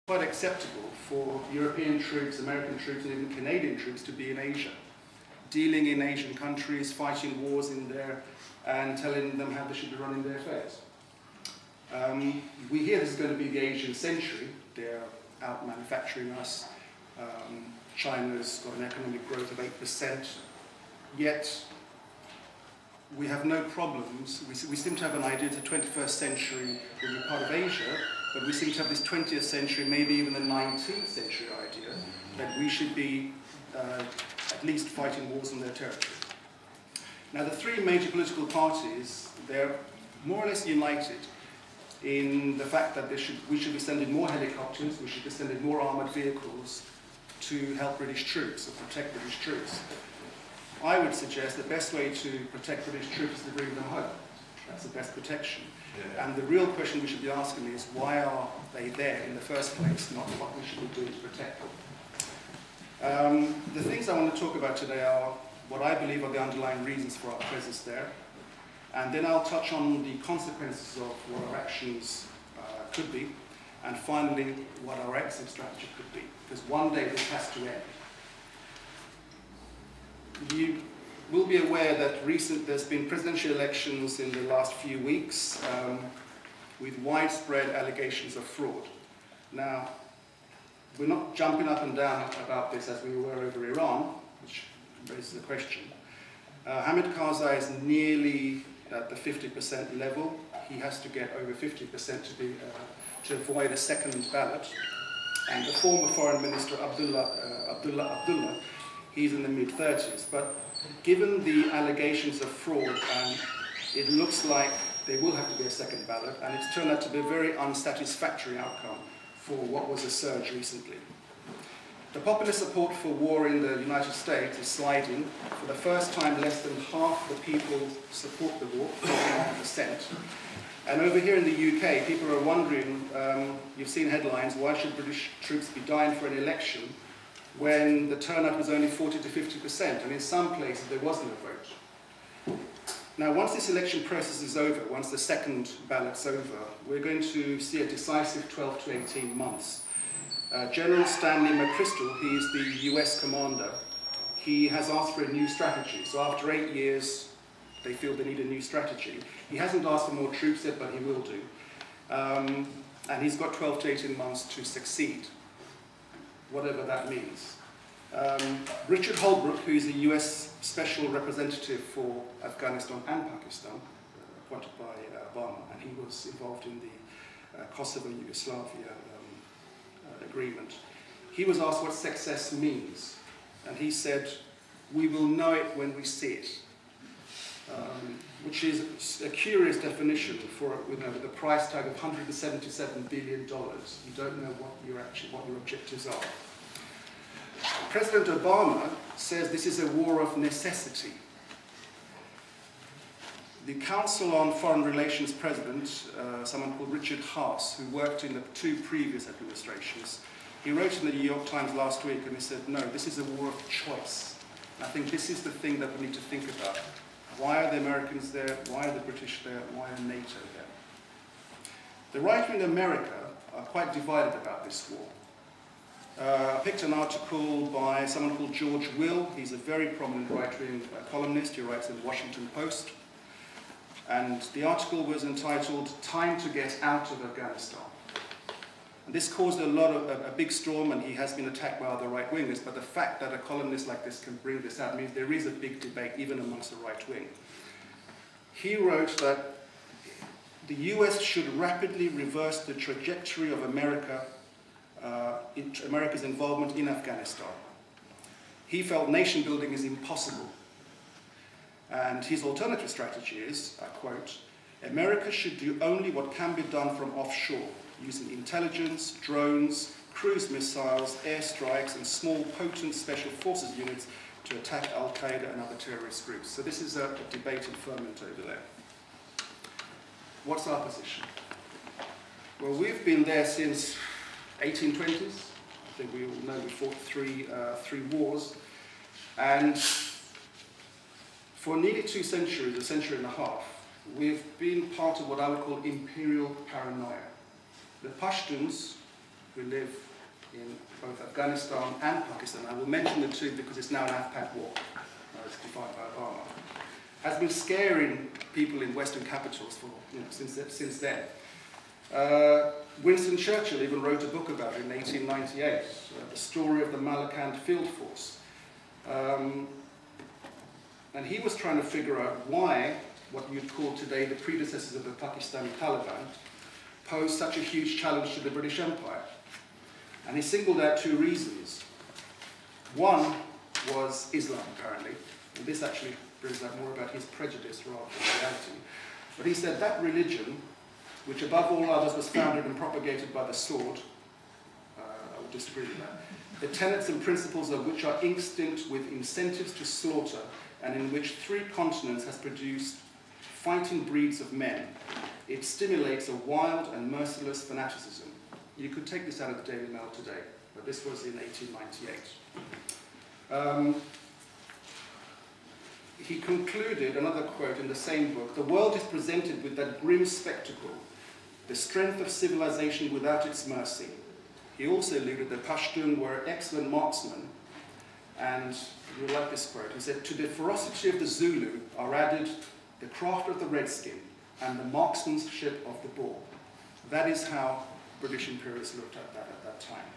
quite acceptable for European troops, American troops, and even Canadian troops to be in Asia, dealing in Asian countries, fighting wars in there, and telling them how they should be running their affairs. We hear this is going to be the Asian century. They're out manufacturing us. China's got an economic growth of 8%, yet we have no problems. We seem to have an idea that the 21st century will be part of Asia, but we seem to have this 20th century, maybe even the 19th century idea that we should be at least fighting wars on their territory. Now, the three major political parties, they're more or less united in the fact that we should be sending more helicopters, we should be sending more armoured vehicles to help British troops, or protect British troops. I would suggest the best way to protect British troops is to bring them home. That's the best protection. Yeah. And the real question we should be asking is, why are they there in the first place, not what we should be doing to protect them. The things I want to talk about today are what I believe are the underlying reasons for our presence there. And then I'll touch on the consequences of what our actions could be. And finally, what our exit strategy could be. Because one day this has to end. You will be aware that there's been presidential elections in the last few weeks with widespread allegations of fraud. Now, we're not jumping up and down about this as we were over Iran, which raises a question. Hamid Karzai is nearly at the 50% level. He has to get over 50% to avoid a second ballot. And the former foreign minister, Abdullah, he's in the mid-30s. But given the allegations of fraud, it looks like there will have to be a second ballot, and it's turned out to be a very unsatisfactory outcome for what was a surge recently. The popular support for war in the United States is sliding. For the first time, less than half the people support the war, 49%. And over here in the UK, people are wondering, you've seen headlines, why should British troops be dying for an election when the turnout was only 40 to 50%, and in some places there wasn't a vote. Now, once this election process is over, once the second ballot's over, we're going to see a decisive 12 to 18 months. General Stanley McChrystal, he is the US commander, he has asked for a new strategy. So after 8 years, they feel they need a new strategy. He hasn't asked for more troops yet, but he will do. And he's got 12 to 18 months to succeed, whatever that means. Richard Holbrooke, who is the US Special Representative for Afghanistan and Pakistan, appointed by Obama, and he was involved in the Kosovo-Yugoslavia agreement. He was asked what success means, and he said, "We will know it when we see it," which is a curious definition for the price tag of $177 billion. You don't know what your objectives are. President Obama says this is a war of necessity. The Council on Foreign Relations president, someone called Richard Haas, who worked in the two previous administrations, he wrote in the New York Times last week and he said, no, this is a war of choice. And I think this is the thing that we need to think about. Why are the Americans there? Why are the British there? Why are NATO there? The right wing in America are quite divided about this war. I picked an article by someone called George Will. He's a very prominent right-wing columnist. He writes in the Washington Post. And the article was entitled, "Time to Get Out of Afghanistan." And this caused a big storm, and he has been attacked by other right-wingers. But the fact that a columnist like this can bring this out means there is a big debate, even amongst the right wing. He wrote that the US should rapidly reverse the trajectory of America's involvement in Afghanistan. He felt nation building is impossible. And his alternative strategy is, I quote, "America should do only what can be done from offshore, using intelligence, drones, cruise missiles, airstrikes, and small, potent special forces units to attack Al-Qaeda and other terrorist groups." So this is a debate in ferment over there. What's our position? Well, we've been there since 1820s. I think we all know we fought three wars. And for nearly 2 centuries, a century and a half, we've been part of what I would call imperial paranoia. The Pashtuns who live in both Afghanistan and Pakistan. I will mention the two because it's now an ap2 war, it's defined by Obama, has been scaring people in Western capitals for, since then. Winston Churchill even wrote a book about it in 1898, The Story of the Malakand Field Force. And he was trying to figure out why what you'd call today the predecessors of the Pakistani Taliban posed such a huge challenge to the British Empire. And he singled out two reasons. One was Islam, apparently, and this actually brings out more about his prejudice rather than reality. But he said that religion, which above all others was founded and propagated by the sword, I would disagree with that, the tenets and principles of which are instinct with incentives to slaughter, and in which 3 continents has produced fighting breeds of men. It stimulates a wild and merciless fanaticism. You could take this out of the Daily Mail today, but this was in 1898. He concluded, another quote in the same book, "The world is presented with that grim spectacle, the strength of civilization without its mercy." He also alluded that Pashtun were excellent marksmen, and you'll like this quote. He said, "To the ferocity of the Zulu are added the craft of the redskin and the marksmanship of the boar." That is how British imperialists looked at that time.